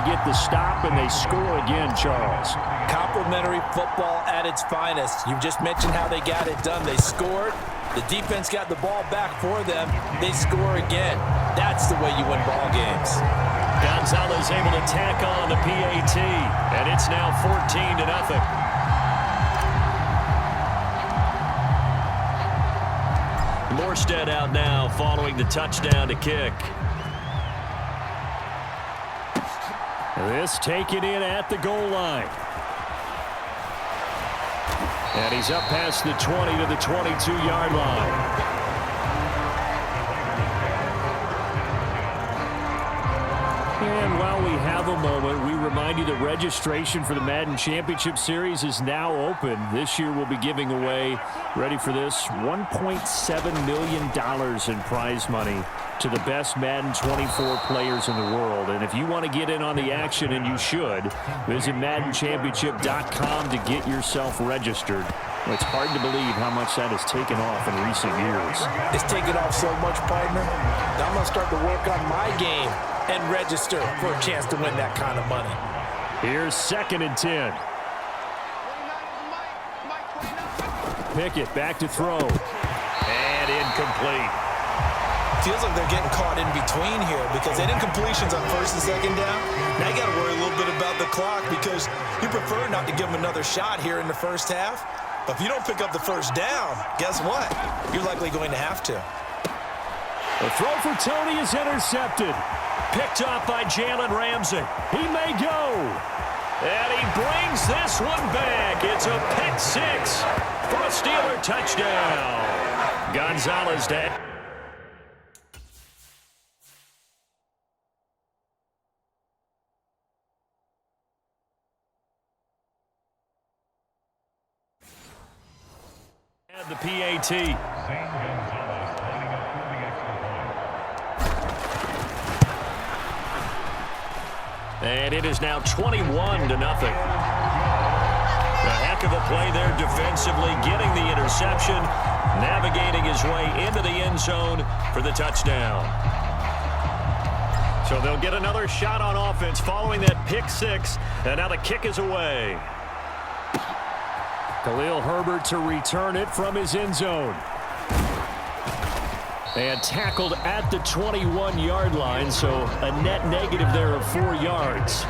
get the stop, and they score again, Charles. Complimentary football at its finest. You just mentioned how they got it done. They scored. The defense got the ball back for them. They score again. That's the way you win ball games. Gonzalez able to tack on the PAT, and it's now 14-0. Morstead out now following the touchdown to kick. This taken in at the goal line. And he's up past the 20 to the 22-yard line. And while we have a moment, we remind you that registration for the Madden Championship Series is now open. This year we'll be giving away, ready for this, $1.7 million in prize money to the best Madden 24 players in the world. And if you want to get in on the action, and you should, visit MaddenChampionship.com to get yourself registered. It's hard to believe how much that has taken off in recent years. It's taken off so much, partner. Now I'm going to start to work on my game and register for a chance to win that kind of money. Here's 2nd and 10. Pickett back to throw. And incomplete. Feels like they're getting caught in between here because they didn't completions on 1st and 2nd down. Now you got to worry a little bit about the clock because you prefer not to give them another shot here in the first half. But if you don't pick up the 1st down, guess what? You're likely going to have to. The throw for Tony is intercepted. Picked off by Jalen Ramsey. He may go. And he brings this one back. It's a pick 6 for a Steeler touchdown. Gonzalez dead. And the PAT. And it is now 21-0. A heck of a play there defensively, getting the interception, navigating his way into the end zone for the touchdown. So they'll get another shot on offense following that pick 6, and now the kick is away. Khalil Herbert to return it from his end zone. And tackled at the 21-yard line, so a net negative there of 4 yards.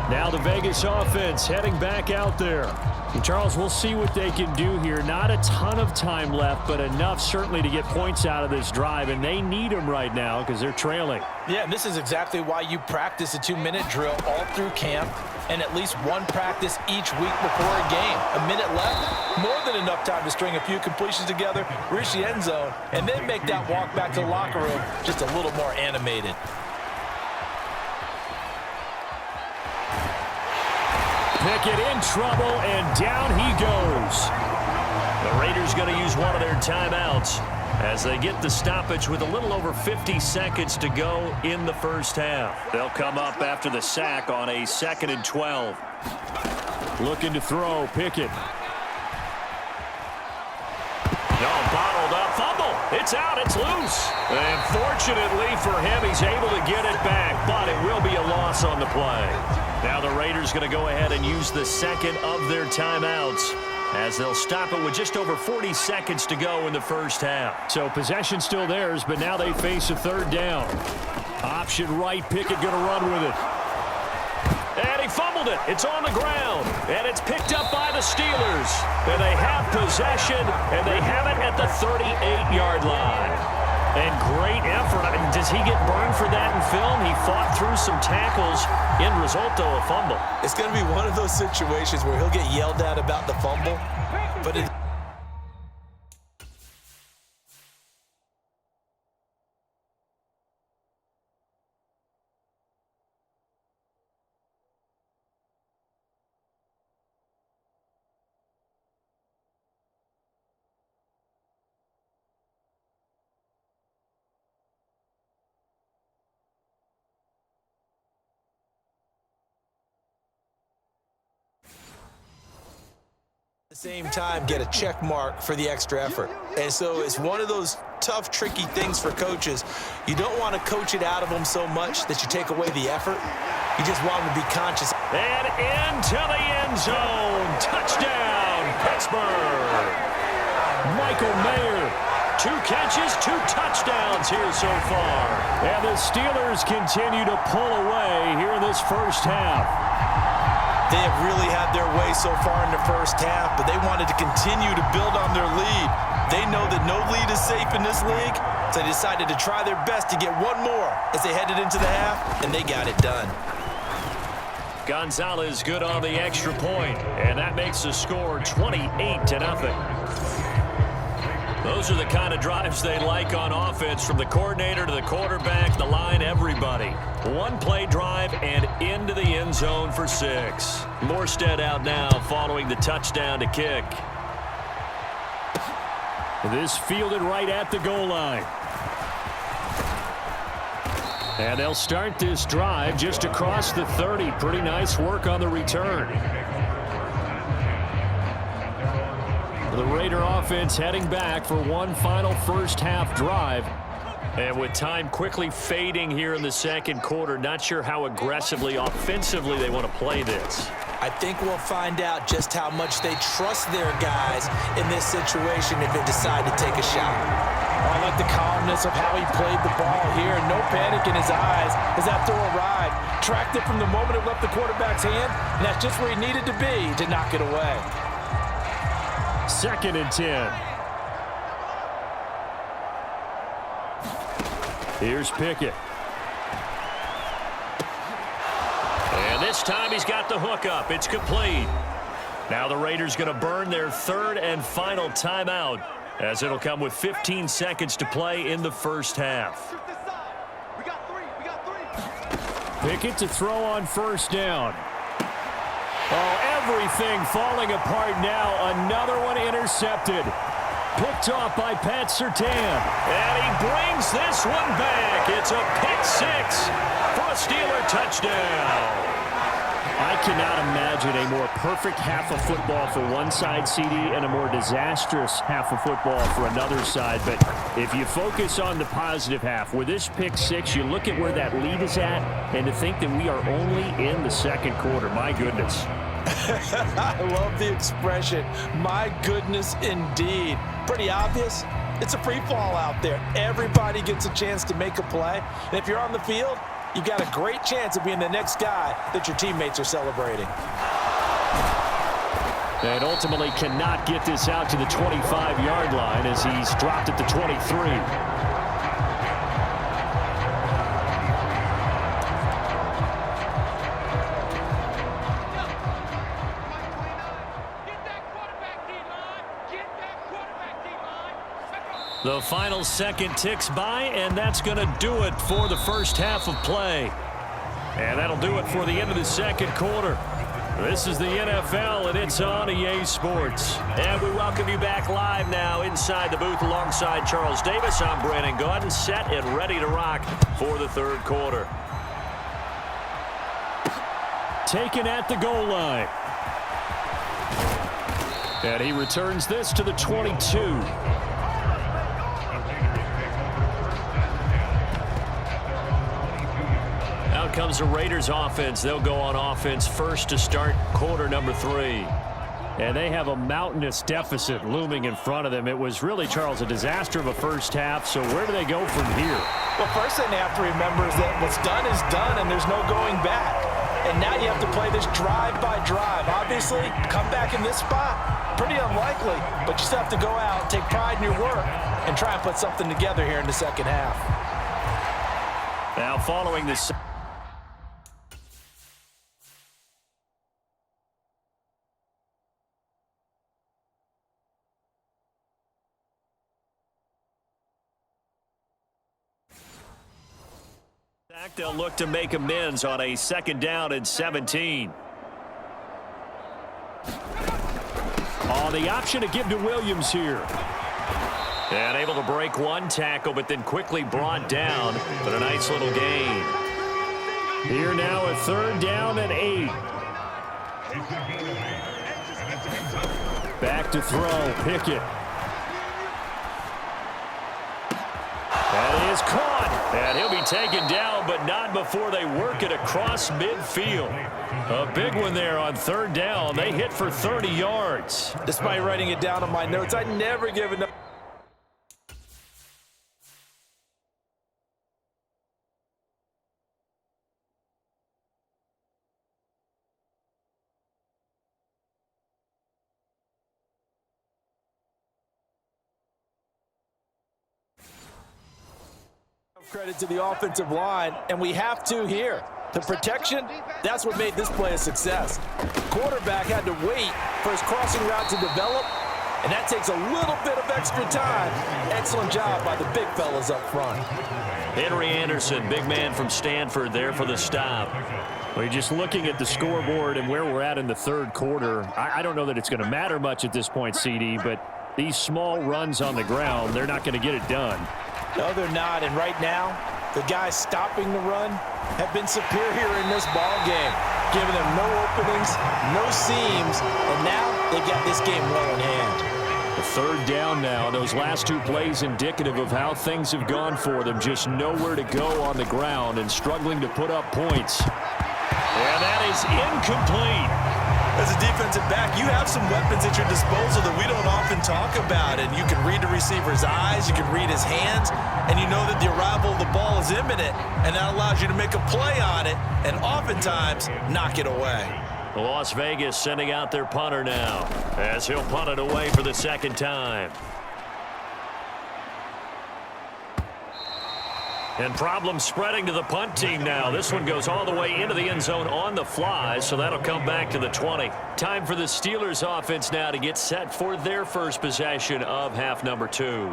Now the Vegas offense heading back out there. And Charles, we'll see what they can do here. Not a ton of time left, but enough certainly to get points out of this drive, and they need them right now because they're trailing. Yeah, and this is exactly why you practice a 2-minute drill all through camp and at least one practice each week before a game. A minute left, more than enough time to string a few completions together, reach the end zone, and then make that walk back to the locker room just a little more animated. Pickett in trouble, and down he goes. The Raiders going to use one of their timeouts as they get the stoppage with a little over 50 seconds to go in the first half. They'll come up after the sack on a 2nd and 12. Looking to throw, Pickett. No, bottled up, fumble. It's out, it's loose. And fortunately for him, he's able to get it back, but it will be a loss on the play. Now the Raiders going to go ahead and use the 2nd of their timeouts as they'll stop it with just over 40 seconds to go in the first half. So possession still theirs, but now they face a 3rd down. Option right, Pickett going to run with it. And he fumbled it. It's on the ground. And it's picked up by the Steelers. And they have possession, and they have it at the 38-yard line. And great effort. I mean, does he get burned for that in film? He fought through some tackles. End result, though, a fumble. It's going to be one of those situations where he'll get yelled at about the fumble, but it same time get a check mark for the extra effort. And so it's one of those tough, tricky things for coaches. You don't want to coach it out of them so much that you take away the effort. You just want them to be conscious. And into the end zone. Touchdown, Pittsburgh. Michael Mayer. 2 catches, 2 touchdowns here so far. And the Steelers continue to pull away here in this first half. They have really had their way so far in the first half, but they wanted to continue to build on their lead. They know that no lead is safe in this league, so they decided to try their best to get one more as they headed into the half, and they got it done. Gonzalez good on the extra point, and that makes the score 28-0. Those are the kind of drives they like on offense, from the coordinator to the quarterback, the line, everybody. 1-play drive and into the end zone for 6. Morstead out now following the touchdown to kick. This fielded right at the goal line. And they'll start this drive just across the 30. Pretty nice work on the return. The Raider offense heading back for one final first half drive. And with time quickly fading here in the second quarter, not sure how aggressively, offensively they want to play this. I think we'll find out just how much they trust their guys in this situation if they decide to take a shot. I like the calmness of how he played the ball here. No panic in his eyes as that throw arrived. Tracked it from the moment it left the quarterback's hand, and that's just where he needed to be to knock it away. 2nd and 10. Here's Pickett. And this time he's got the hook up. It's complete. Now the Raiders going to burn their 3rd and final timeout, as it'll come with 15 seconds to play in the first half. Pickett to throw on first down. Oh, everything falling apart now. Another one intercepted. Picked off by Pat Surtain. And he brings this one back. It's a pick 6 for a Steeler touchdown. I cannot imagine a more perfect half of football for one side, CD, and a more disastrous half of football for another side. But if you focus on the positive half, with this pick 6, you look at where that lead is at, and to think that we are only in the second quarter. My goodness. I love the expression, my goodness indeed. Pretty obvious. It's a free fall out there. Everybody gets a chance to make a play. And if you're on the field, you've got a great chance of being the next guy that your teammates are celebrating. And ultimately cannot get this out to the 25-yard line as he's dropped at the 23. The final second ticks by, and that's going to do it for the first half of play. And that'll do it for the end of the second quarter. This is the NFL, and it's on EA Sports. And we welcome you back live now inside the booth alongside Charles Davis. I'm Brandon Gaudin, set and ready to rock for the third quarter. Taken at the goal line. And he returns this to the 22. Out comes the Raiders offense. They'll go on offense first to start quarter number 3. And they have a mountainous deficit looming in front of them. It was really, Charles, a disaster of a first half. So where do they go from here? Well, first thing they have to remember is that what's done is done, and there's no going back. And now you have to play this drive by drive. Obviously, come back in this spot, pretty unlikely. But you still have to go out, take pride in your work, and try and put something together here in the second half. Now following this. They'll look to make amends on a 2nd down and 17. On the option to give to Williams here. And able to break one tackle, but then quickly brought down. But a nice little gain. Here now a 3rd down and 8. Back to throw, Pickett. is caught. And he'll be taken down, but not before they work it across midfield. A big one there on third down. They hit for 30 yards. Despite writing it down on my notes, I never give enough. Credit to the offensive line, and we have to here. The protection, that's what made this play a success. Quarterback had to wait for his crossing route to develop, and that takes a little bit of extra time. Excellent job by the big fellas up front. Henry Anderson, big man from Stanford, there for the stop. Well, just looking at the scoreboard and where we're at in the third quarter, I don't know that it's going to matter much at this point, CD, but these small runs on the ground, they're not going to get it done. No, they're not, and right now, the guys stopping the run have been superior in this ball game, giving them no openings, no seams, and now they've got this game well in hand. The third down now. Those last two plays indicative of how things have gone for them. Just nowhere to go on the ground and struggling to put up points. And that is incomplete. As a defensive back, you have some weapons at your disposal that we don't often talk about. And you can read the receiver's eyes, you can read his hands, and you know that the arrival of the ball is imminent. And that allows you to make a play on it and oftentimes knock it away. Las Vegas sending out their punter now as he'll punt it away for the second time. And problems spreading to the punt team now. This one goes all the way into the end zone on the fly, so that'll come back to the 20. Time for the Steelers offense now to get set for their first possession of half number 2.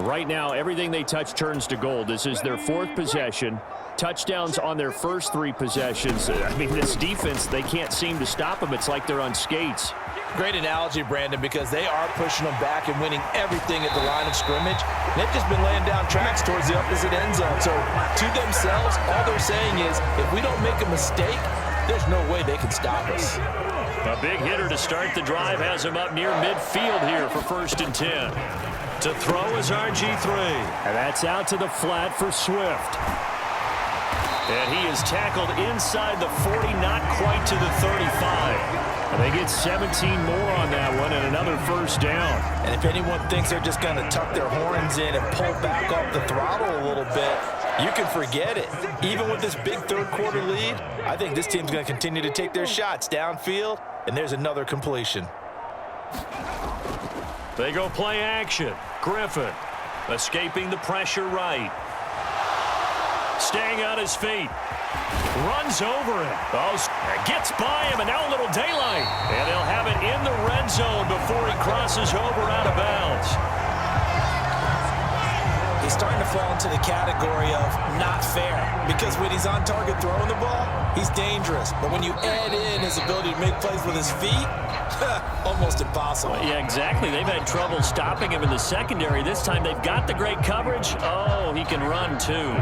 Right now, everything they touch turns to gold. This is their fourth possession. Touchdowns on their first 3 possessions. I mean, this defense, they can't seem to stop them. It's like they're on skates. Great analogy, Brandon, because they are pushing them back and winning everything at the line of scrimmage. They've just been laying down tracks towards the opposite end zone. So to themselves, all they're saying is, if we don't make a mistake, there's no way they can stop us. A big hitter to start the drive has him up near midfield here for 1st and 10. To throw is RG3. And that's out to the flat for Swift. And he is tackled inside the 40, not quite to the 35. And they get 17 more on that one and another first down. And if anyone thinks they're just going to tuck their horns in and pull back off the throttle a little bit, you can forget it. Even with this big third quarter lead, I think this team's going to continue to take their shots downfield, and there's another completion. They go play action. Griffin escaping the pressure right. Staying on his feet. Runs over him. Oh, gets by him, and now a little daylight. And they'll have it in the red zone before he crosses over out of bounds. He's starting to fall into the category of not fair, because when he's on target throwing the ball, he's dangerous. But when you add in his ability to make plays with his feet, almost impossible. Well, yeah, exactly. They've had trouble stopping him in the secondary. This time they've got the great coverage. Oh, he can run too.